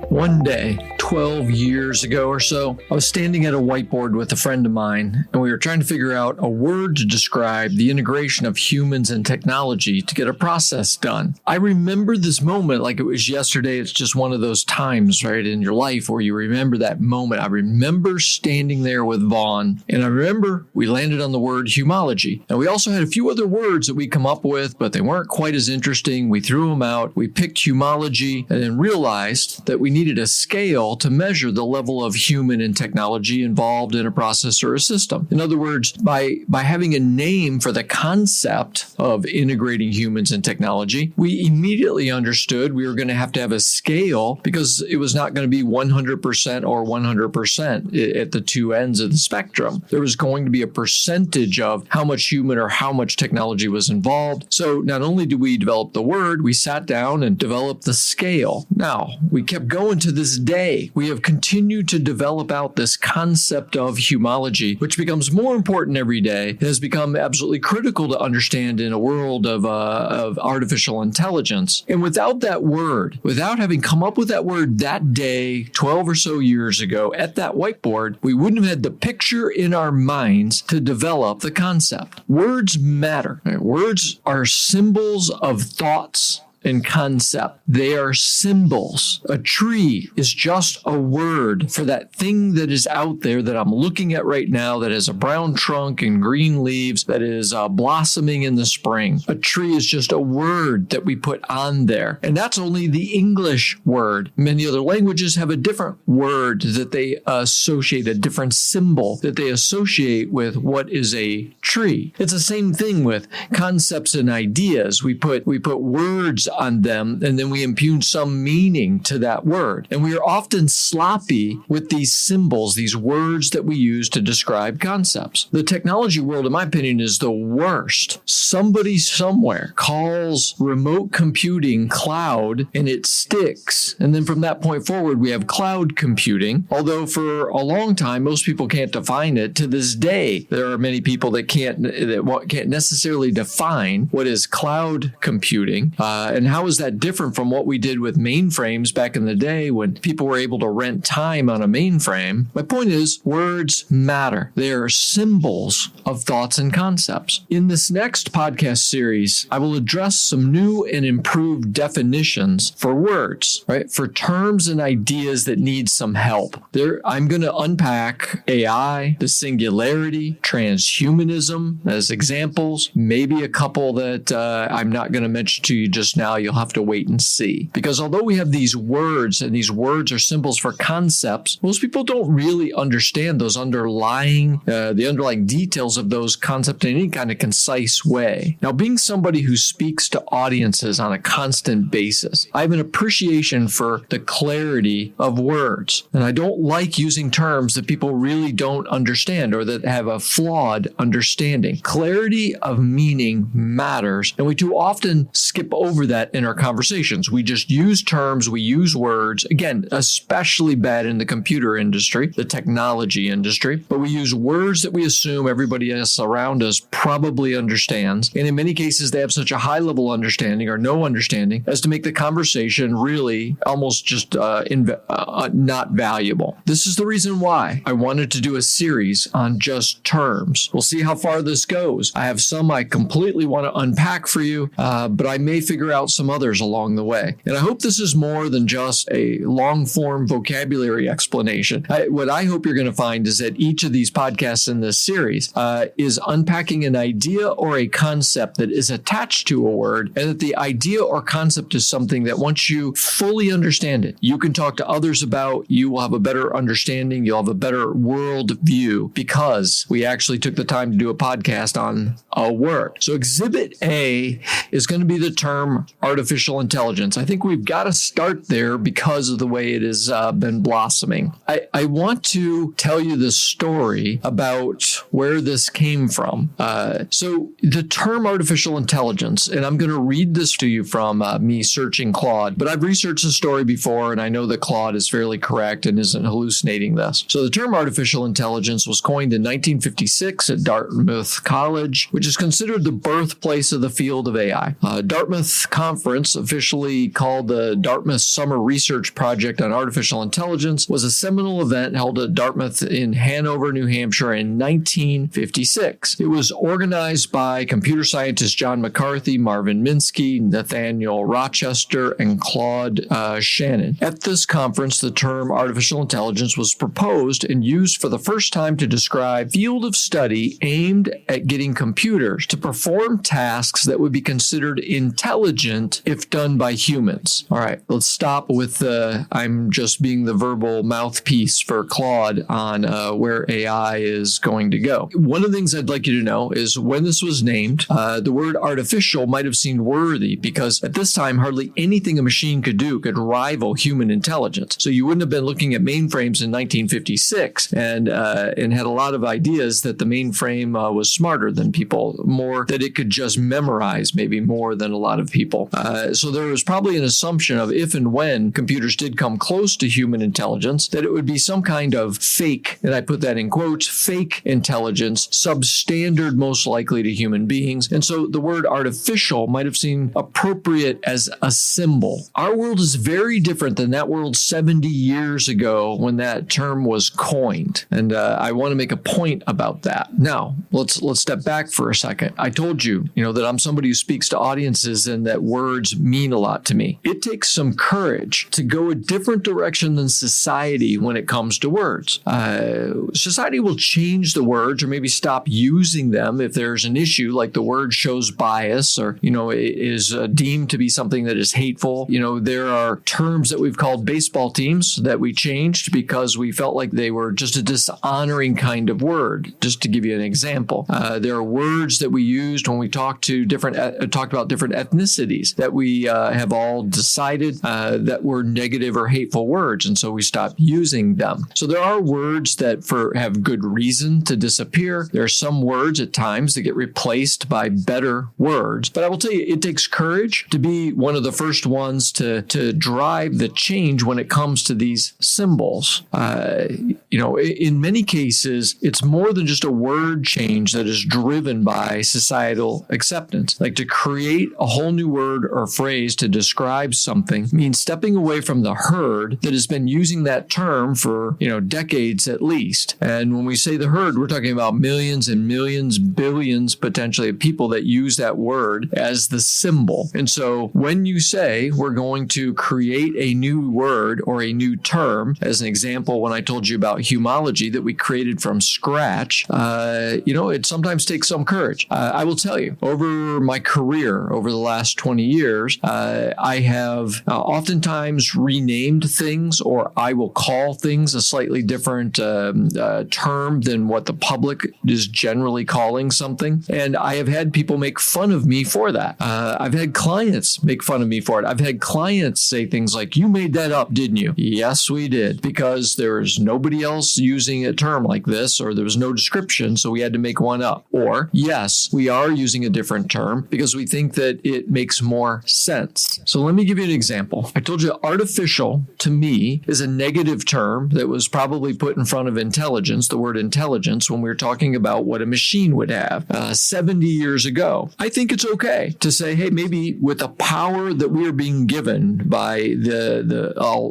One day, 12 years ago or so, I was standing at a whiteboard with a friend of mine, and we were trying to figure out a word to describe the integration of humans and technology to get a process done. I remember this moment like it was yesterday. It's just one of those times, right, in your life where you remember that moment. I remember standing there with Vaughn, and I remember we landed on the word humology. And we also had a few other words that we come up with, but they weren't quite as interesting. We threw them out. We picked humology and then realized that we needed a scale to measure the level of human and technology involved in a process or a system. In other words, by having a name for the concept of integrating humans and technology, we immediately understood we were going to have a scale because it was not going to be 100% or 100% at the two ends of the spectrum. There was going to be a percentage of how much human or how much technology was involved. So not only did we develop the word, we sat down and developed the scale. Now, we kept going to this day. We have continued to develop out this concept of humology, which becomes more important every day. It has become absolutely critical to understand in a world of artificial intelligence. And without that word, without having come up with that word that day, 12 or so years ago at that whiteboard, we wouldn't have had the picture in our minds to develop the concept. Words matter. Right? Words are symbols of thoughts and concept. They are symbols. A tree is just a word for that thing that is out there that I'm looking at right now that has a brown trunk and green leaves that is blossoming in the spring. A tree is just a word that we put on there. And that's only the English word. Many other languages have a different word that they associate, a different symbol that they associate with what is a tree. It's the same thing with concepts and ideas. We put words on them, and then we impugn some meaning to that word. And we are often sloppy with these symbols, these words that we use to describe concepts. The technology world, in my opinion, is the worst. Somebody somewhere calls remote computing cloud, and it sticks. And then from that point forward, we have cloud computing. Although for a long time, most people can't define it. To this day, there are many people that can't necessarily define what is cloud computing. And how is that different from what we did with mainframes back in the day when people were able to rent time on a mainframe? My point is, words matter. They are symbols of thoughts and concepts. In this next podcast series, I will address some new and improved definitions for words, right? For terms and ideas that need some help. I'm going to unpack AI, the singularity, transhumanism as examples, maybe a couple that I'm not going to mention to you just now. You'll have to wait and see. Because although we have these words, and these words are symbols for concepts, most people don't really understand those underlying details of those concepts in any kind of concise way. Now, being somebody who speaks to audiences on a constant basis, I have an appreciation for the clarity of words. And I don't like using terms that people really don't understand or that have a flawed understanding. Clarity of meaning matters, and we too often skip over that in our conversations. We just use terms, we use words, again, especially bad in the computer industry, the technology industry, but we use words that we assume everybody else around us probably understands. And in many cases, they have such a high level understanding or no understanding as to make the conversation really almost just not valuable. This is the reason why I wanted to do a series on just terms. We'll see how far this goes. I have some I completely want to unpack for you, but I may figure out some others along the way. And I hope this is more than just a long-form vocabulary explanation. What I hope you're going to find is that each of these podcasts in this series is unpacking an idea or a concept that is attached to a word, and that the idea or concept is something that once you fully understand it, you can talk to others about, you will have a better understanding, you'll have a better world view because we actually took the time to do a podcast on a word. So Exhibit A is going to be the term artificial intelligence. I think we've got to start there because of the way it has been blossoming. I want to tell you the story about where this came from. So the term artificial intelligence, and I'm going to read this to you from me searching Claude, but I've researched the story before, and I know that Claude is fairly correct and isn't hallucinating this. So the term artificial intelligence was coined in 1956 at Dartmouth College, which is considered the birthplace of the field of AI. Dartmouth Conference, officially called the Dartmouth Summer Research Project on Artificial Intelligence, was a seminal event held at Dartmouth in Hanover, New Hampshire in 1956. It was organized by computer scientists John McCarthy, Marvin Minsky, Nathaniel Rochester, and Claude Shannon. At this conference, the term artificial intelligence was proposed and used for the first time to describe a field of study aimed at getting computers to perform tasks that would be considered intelligent if done by humans. All right, let's stop with I'm just being the verbal mouthpiece for Claude on where AI is going to go. One of the things I'd like you to know is when this was named, the word artificial might have seemed worthy because at this time, hardly anything a machine could do could rival human intelligence. So you wouldn't have been looking at mainframes in 1956 and had a lot of ideas that the mainframe was smarter than people, more that it could just memorize maybe more than a lot of people. So there was probably an assumption of if and when computers did come close to human intelligence, that it would be some kind of fake, and I put that in quotes, fake intelligence, substandard most likely to human beings. And so the word artificial might have seemed appropriate as a symbol. Our world is very different than that world 70 years ago when that term was coined. And I want to make a point about that. Now, let's step back for a second. I told you, that I'm somebody who speaks to audiences and that words mean a lot to me. It takes some courage to go a different direction than society when it comes to words. Society will change the words or maybe stop using them if there's an issue like the word shows bias or, is deemed to be something that is hateful. There are terms that we've called baseball teams that we changed because we felt like they were just a dishonoring kind of word. Just to give you an example, there are words that we used when we talked about different ethnicities that we have all decided that were negative or hateful words, and so we stopped using them. So there are words that have good reason to disappear. There are some words at times that get replaced by better words. But I will tell you, it takes courage to be one of the first ones to drive the change when it comes to these symbols. In many cases, it's more than just a word change that is driven by societal acceptance. Like to create a whole new word or phrase to describe something means stepping away from the herd that has been using that term for, decades at least. And when we say the herd, we're talking about millions and millions, billions potentially of people that use that word as the symbol. And so when you say we're going to create a new word or a new term, as an example, when I told you about humology that we created from scratch, it sometimes takes some courage. I will tell you, over my career, over the last 20 years, I have oftentimes renamed things, or I will call things a slightly different term than what the public is generally calling something. And I have had people make fun of me for that. I've had clients make fun of me for it. I've had clients say things like, "You made that up, didn't you?" Yes, we did, because there's nobody else using a term like this, or there was no description, so we had to make one up. Or, yes, we are using a different term because we think that it makes more sense. So let me give you an example. I told you artificial, to me, is a negative term that was probably put in front of intelligence, the word intelligence, when we were talking about what a machine would have 70 years ago. I think it's okay to say, hey, maybe with the power that we are being given by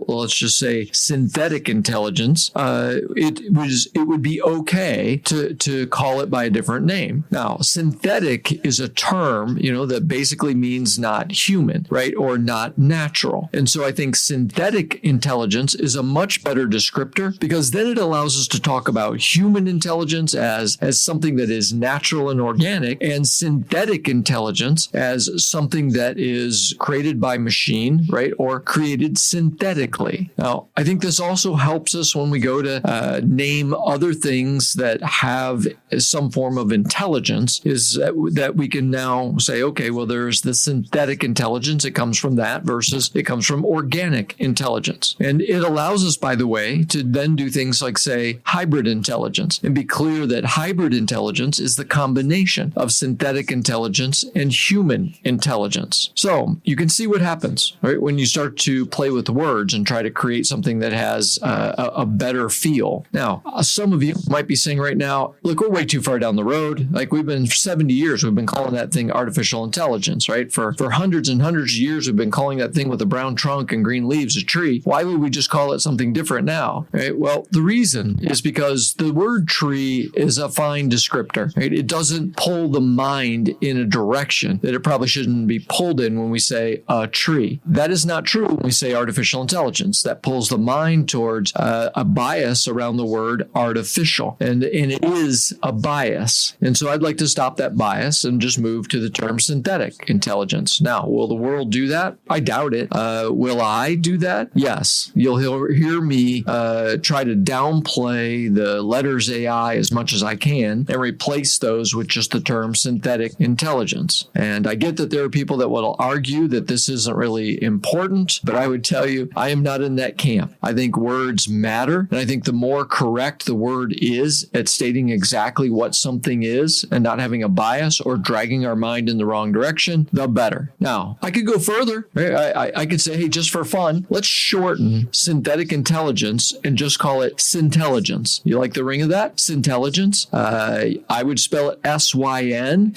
let's just say synthetic intelligence, it would be okay to call it by a different name. Now, synthetic is a term, that basically means not human, right? Or not natural. And so I think synthetic intelligence is a much better descriptor because then it allows us to talk about human intelligence as something that is natural and organic, and synthetic intelligence as something that is created by machine, right? Or created synthetically. Now, I think this also helps us when we go to name other things that have some form of intelligence, is that we can now say, okay, well, there's the synthetic synthetic intelligence. It comes from that versus it comes from organic intelligence. And it allows us, by the way, to then do things like, say, hybrid intelligence, and be clear that hybrid intelligence is the combination of synthetic intelligence and human intelligence. So you can see what happens, right, when you start to play with words and try to create something that has a better feel. Now, some of you might be saying right now, look, we're way too far down the road. Like, we've been for 70 years, we've been calling that thing artificial intelligence, right? For hundreds and hundreds of years, we've been calling that thing with a brown trunk and green leaves a tree. Why would we just call it something different now? Right? Well, the reason is because the word tree is a fine descriptor, right? It doesn't pull the mind in a direction that it probably shouldn't be pulled in when we say a tree. That is not true when we say artificial intelligence. That pulls the mind towards a bias around the word artificial, and it is a bias. And so I'd like to stop that bias and just move to the term synthetic intelligence. Now, will the world do that? I doubt it. Will I do that? Yes. You'll hear me try to downplay the letters AI as much as I can and replace those with just the term synthetic intelligence. And I get that there are people that will argue that this isn't really important, but I would tell you, I am not in that camp. I think words matter, and I think the more correct the word is at stating exactly what something is and not having a bias or dragging our mind in the wrong direction, the better. Now, I could go further. I could say, hey, just for fun, let's shorten synthetic intelligence and just call it syntelligence. You like the ring of that? Syntelligence. I would spell it SYNTELLIGENCE,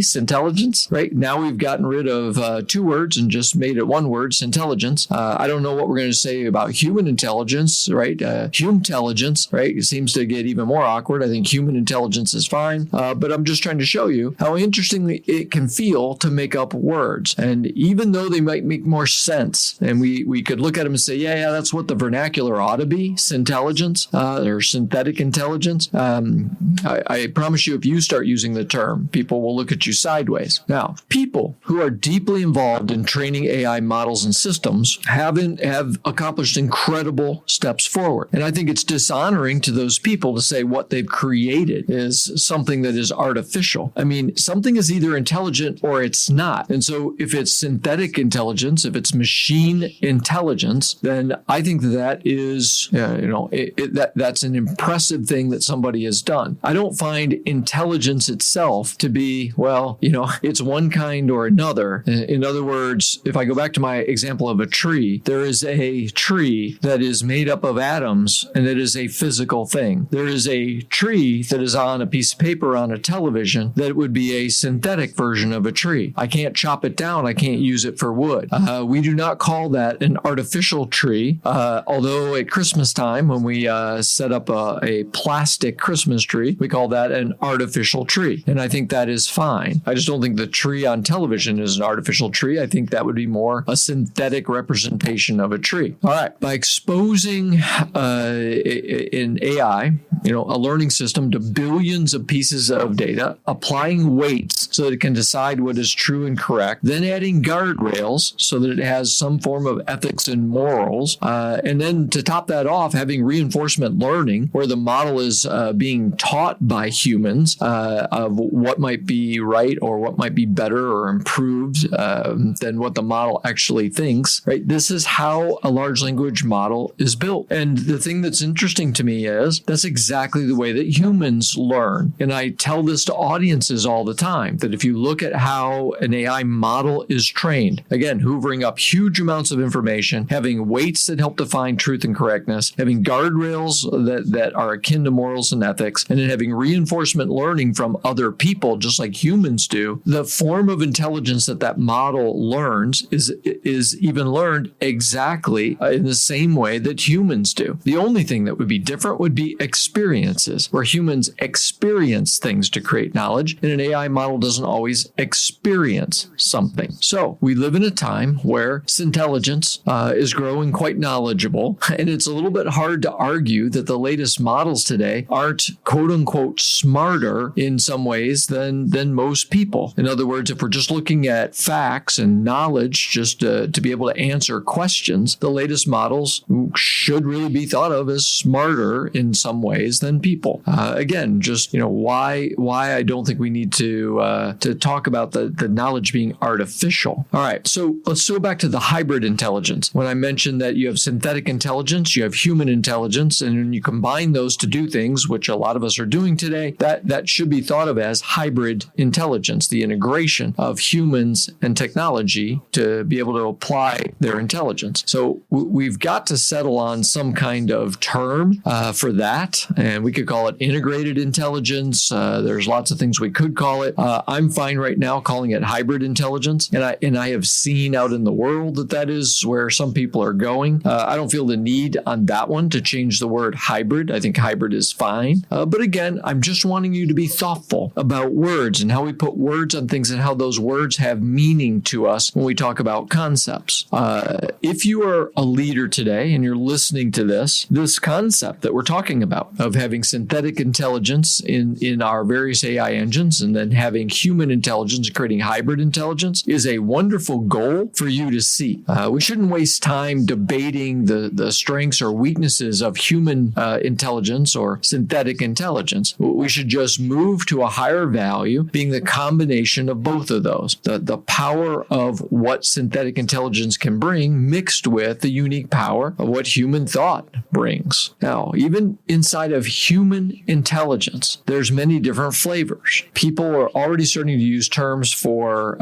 syntelligence, right? Now we've gotten rid of two words and just made it one word, syntelligence. I don't know what we're going to say about human intelligence, right? Hume-telligence, right? It seems to get even more awkward. I think human intelligence is fine, but I'm just trying to show you how interestingly it can feel to make up words. And even though they might make more sense, and we could look at them and say, yeah, that's what the vernacular ought to be, syntelligence or synthetic intelligence. I promise you, if you start using the term, people will look at you sideways. Now, people who are deeply involved in training AI models and systems have accomplished incredible steps forward. And I think it's dishonoring to those people to say what they've created is something that is artificial. I mean, something is either intelligent or it's not. And so if it's synthetic intelligence, if it's machine intelligence, then I think that is, that's an impressive thing that somebody has done. I don't find intelligence itself to be, it's one kind or another. In other words, if I go back to my example of a tree, there is a tree that is made up of atoms and it is a physical thing. There is a tree that is on a piece of paper on a television that would be a synthetic version of a tree. I can't chop it down. I can't use it for wood. We do not call that an artificial tree, although at Christmas time, when we set up a plastic Christmas tree, we call that an artificial tree. And I think that is fine. I just don't think the tree on television is an artificial tree. I think that would be more a synthetic representation of a tree. All right. By exposing in AI, a learning system to billions of pieces of data, applying weights so that it can decide what is true and correct, then adding guardrails so that it has some form of ethics and morals, and then to top that off, having reinforcement learning where the model is being taught by humans of what might be right or what might be better or improved than what the model actually thinks, right? This is how a large language model is built. And the thing that's interesting to me is that's exactly the way that humans learn. And I tell this to audiences all the time, that if you look at how an AI model is trained, again, hoovering up huge amounts of information, having weights that help define truth and correctness, having guardrails that are akin to morals and ethics, and then having reinforcement learning from other people, just like humans do, the form of intelligence that model learns is even learned exactly in the same way that humans do. The only thing that would be different would be experiences, where humans experience things to create knowledge, and an AI model doesn't always experience something. So we live in a time where syntelligence is growing quite knowledgeable, and it's a little bit hard to argue that the latest models today aren't quote unquote smarter in some ways than most people. In other words, if we're just looking at facts and knowledge just to be able to answer questions, the latest models should really be thought of as smarter in some ways ways than people. Again, just why I don't think we need to talk about the knowledge being artificial. All right, so let's go back to the hybrid intelligence. When I mentioned that you have synthetic intelligence, you have human intelligence, and when you combine those to do things, which a lot of us are doing today, that should be thought of as hybrid intelligence, the integration of humans and technology to be able to apply their intelligence. So we've got to settle on some kind of term for that, and we could call it integrated intelligence. There's lots of things we could call it. I'm fine right now calling it hybrid intelligence, and I have seen out in the world that is where some people are going. I don't feel the need on that one to change the word hybrid. I think hybrid is fine. But again, I'm just wanting you to be thoughtful about words and how we put words on things and how those words have meaning to us when we talk about concepts. If you are a leader today and you're listening to this concept that we're talking about of having synthetic intelligence in our various AI engines and then having human intelligence, creating hybrid intelligence, is a wonderful goal for you to see. We shouldn't waste time debating the strengths or weaknesses of human intelligence or synthetic intelligence. We should just move to a higher value, being the combination of both of those. The power of what synthetic intelligence can bring mixed with the unique power of what human thought brings. Now, even inside of human intelligence, there's many different flavors. People are already starting to use terms for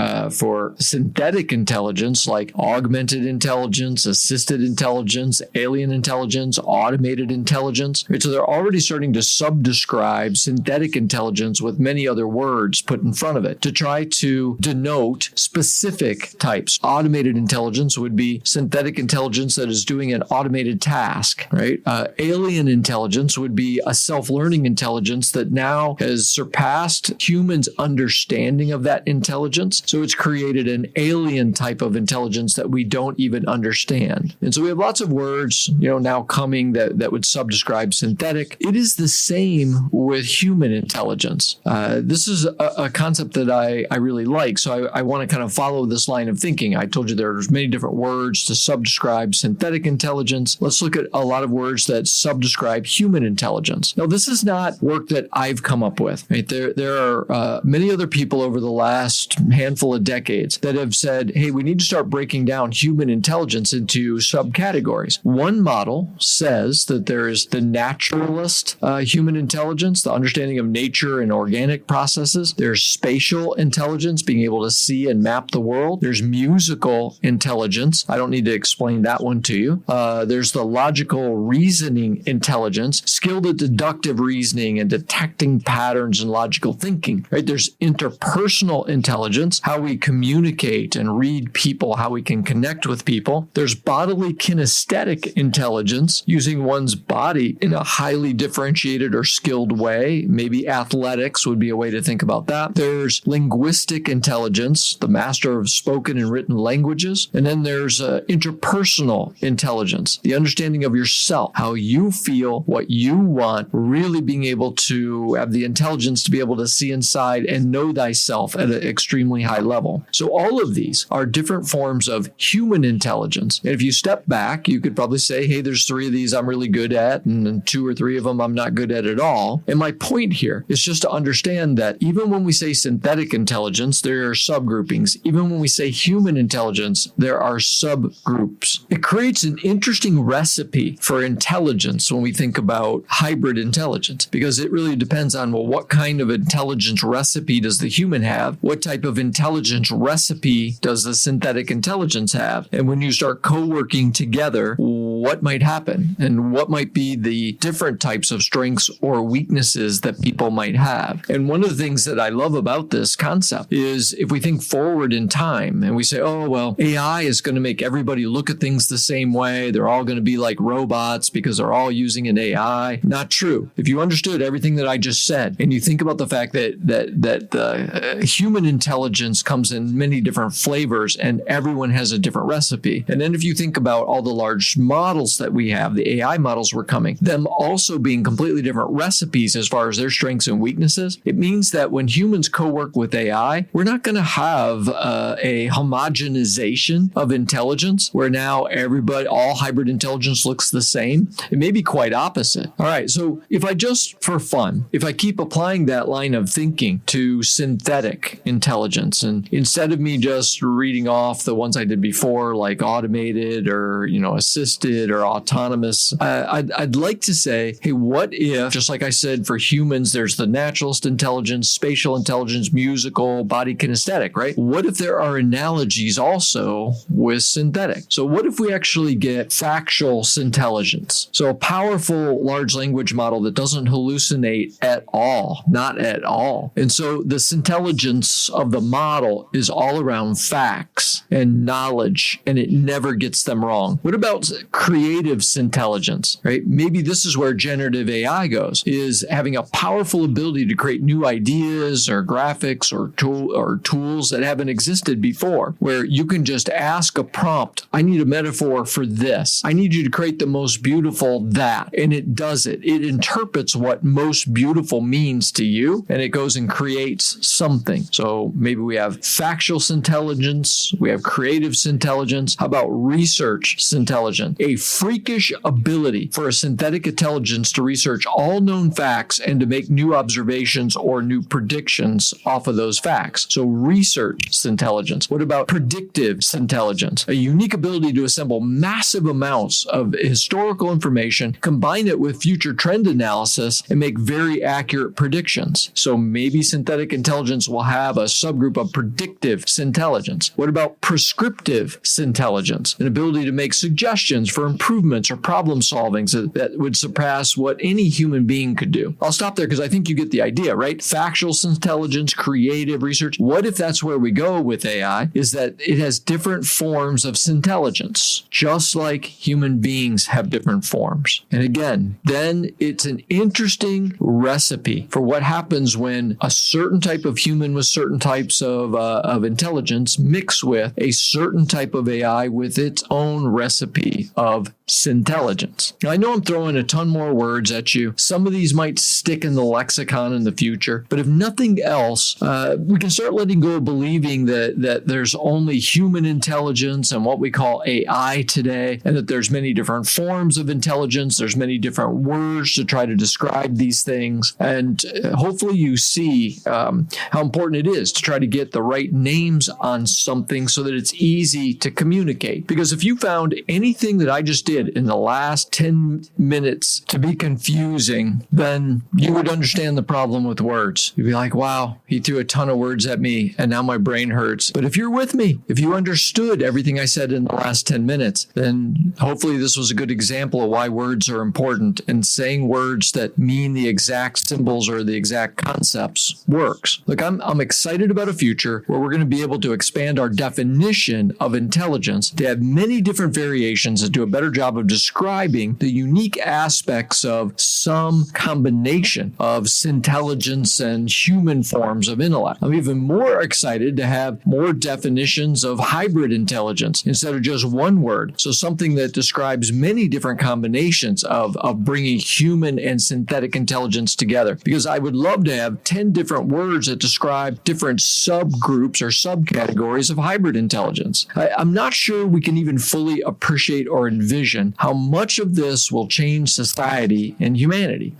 synthetic intelligence like augmented intelligence, assisted intelligence, alien intelligence, automated intelligence. Right? So they're already starting to subdescribe synthetic intelligence with many other words put in front of it to try to denote specific types. Automated intelligence would be synthetic intelligence that is doing an automated task, right? Alien intelligence would be a self-learning intelligence that now has surpassed humans' understanding of that intelligence. So it's created an alien type of intelligence that we don't even understand. And so we have lots of words, now coming that would subdescribe synthetic. It is the same with human intelligence. This is a concept that I really like. So I want to kind of follow this line of thinking. I told you there's many different words to subdescribe synthetic intelligence. Let's look at a lot of words that subdescribe human intelligence. Now, this is not work that I've come up with. Right? There are many other people over the last handful of decades that have said, hey, we need to start breaking down human intelligence into subcategories. One model says that there is the naturalist human intelligence, the understanding of nature and organic processes. There's spatial intelligence, being able to see and map the world. There's musical intelligence. I don't need to explain that one to you. There's the logical reasoning intelligence, skilled at deductive reasoning and detecting patterns and logical thinking. Right? There's interpersonal intelligence, how we communicate and read people, how we can connect with people. There's bodily kinesthetic intelligence, using one's body in a highly differentiated or skilled way. Maybe athletics would be a way to think about that. There's linguistic intelligence, the master of spoken and written languages. And then there's interpersonal intelligence, the understanding of yourself, how you feel, what you want, really being able to have the intelligence to be able to see inside and know thyself at an extremely high level. So all of these are different forms of human intelligence. And if you step back, you could probably say, hey, there's 3 of these I'm really good at, and then 2 or 3 of them I'm not good at all. And my point here is just to understand that even when we say synthetic intelligence, there are subgroupings. Even when we say human intelligence, there are subgroups. It creates an interesting recipe for intelligence when we think about hybrid intelligence, because it really depends on, well, what kind of intelligence recipe does the human have? What type of intelligence recipe does the synthetic intelligence have? And when you start co-working together, what might happen and what might be the different types of strengths or weaknesses that people might have. And one of the things that I love about this concept is if we think forward in time and we say, oh, well, AI is going to make everybody look at things the same way. They're all going to be like robots because they're all using an AI. Not true. If you understood everything that I just said and you think about the fact that human intelligence comes in many different flavors and everyone has a different recipe. And then if you think about all the large models models that we have, the AI models were coming, them also being completely different recipes as far as their strengths and weaknesses, it means that when humans co-work with AI, we're not going to have a homogenization of intelligence where now everybody, all hybrid intelligence looks the same. It may be quite opposite. All right, so if I just, for fun, if I keep applying that line of thinking to synthetic intelligence, and instead of me just reading off the ones I did before, like automated or, assisted or autonomous, I'd like to say, hey, what if, just like I said, for humans, there's the naturalist intelligence, spatial intelligence, musical, body kinesthetic, right? What if there are analogies also with synthetic? So what if we actually get factual intelligence? So a powerful large language model that doesn't hallucinate at all, not at all. And so the intelligence of the model is all around facts and knowledge, and it never gets them wrong. What about creative intelligence, right? Maybe this is where generative AI goes, is having a powerful ability to create new ideas or graphics or tools that haven't existed before, where you can just ask a prompt, I need a metaphor for this. I need you to create the most beautiful that. And it does it. It interprets what most beautiful means to you, and it goes and creates something. So maybe we have factual intelligence, we have creative intelligence. How about research intelligence? A freakish ability for a synthetic intelligence to research all known facts and to make new observations or new predictions off of those facts. So research intelligence. What about predictive intelligence? A unique ability to assemble massive amounts of historical information, combine it with future trend analysis, and make very accurate predictions. So maybe synthetic intelligence will have a subgroup of predictive intelligence. What about prescriptive intelligence? An ability to make suggestions for improvements or problem solving that would surpass what any human being could do. I'll stop there because I think you get the idea, right? Factual intelligence, creative research. What if that's where we go with AI, is that it has different forms of intelligence, just like human beings have different forms. And again, then it's an interesting recipe for what happens when a certain type of human with certain types of intelligence mix with a certain type of AI with its own recipe of intelligence. Now, I know I'm throwing a ton more words at you. Some of these might stick in the lexicon in the future, but if nothing else, we can start letting go of believing that there's only human intelligence and what we call AI today, and that there's many different forms of intelligence. There's many different words to try to describe these things. And hopefully you see how important it is to try to get the right names on something so that it's easy to communicate. Because if you found anything that I just did in the last 10 minutes to be confusing, then you would understand the problem with words. You'd be like, wow, he threw a ton of words at me and now my brain hurts. But if you're with me, if you understood everything I said in the last 10 minutes, then hopefully this was a good example of why words are important, and saying words that mean the exact symbols or the exact concepts works. Look, I'm excited about a future where we're going to be able to expand our definition of intelligence to have many different variations and do a better job of describing the unique aspects of some combination of intelligence and human forms of intellect. I'm even more excited to have more definitions of hybrid intelligence instead of just one word. So something that describes many different combinations of bringing human and synthetic intelligence together. Because I would love to have 10 different words that describe different subgroups or subcategories of hybrid intelligence. I'm not sure we can even fully appreciate or envision how much of this will change society and humanity.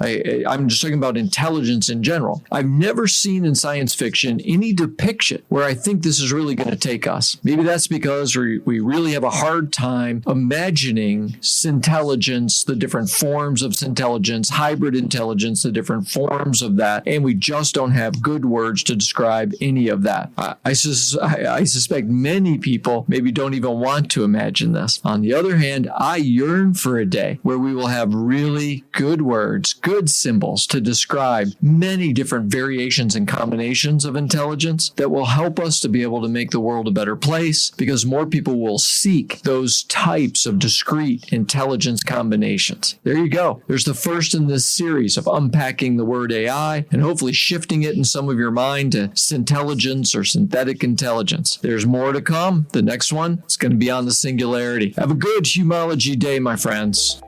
I'm just talking about intelligence in general. I've never seen in science fiction any depiction where I think this is really going to take us. Maybe that's because we really have a hard time imagining intelligence, the different forms of intelligence, hybrid intelligence, the different forms of that, and we just don't have good words to describe any of that. I suspect many people maybe don't even want to imagine this. On the other hand, I yearn for a day where we will have really good words, good symbols to describe many different variations and combinations of intelligence that will help us to be able to make the world a better place, because more people will seek those types of discrete intelligence combinations. There you go. There's the first in this series of unpacking the word AI and hopefully shifting it in some of your mind to intelligence or synthetic intelligence. There's more to come. The next one is going to be on the singularity. Have a good humongous Technology Day, my friends.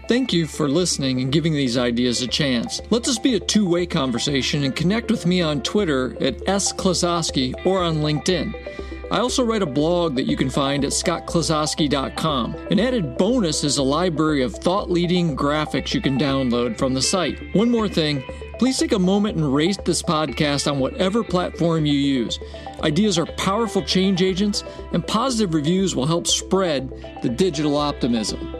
Thank you for listening and giving these ideas a chance. Let this be a two-way conversation and connect with me on Twitter at @sklosowski or on LinkedIn. I also write a blog that you can find at scottklosowski.com. An added bonus is a library of thought-leading graphics you can download from the site. One more thing, please take a moment and rate this podcast on whatever platform you use. Ideas are powerful change agents, and positive reviews will help spread the digital optimism.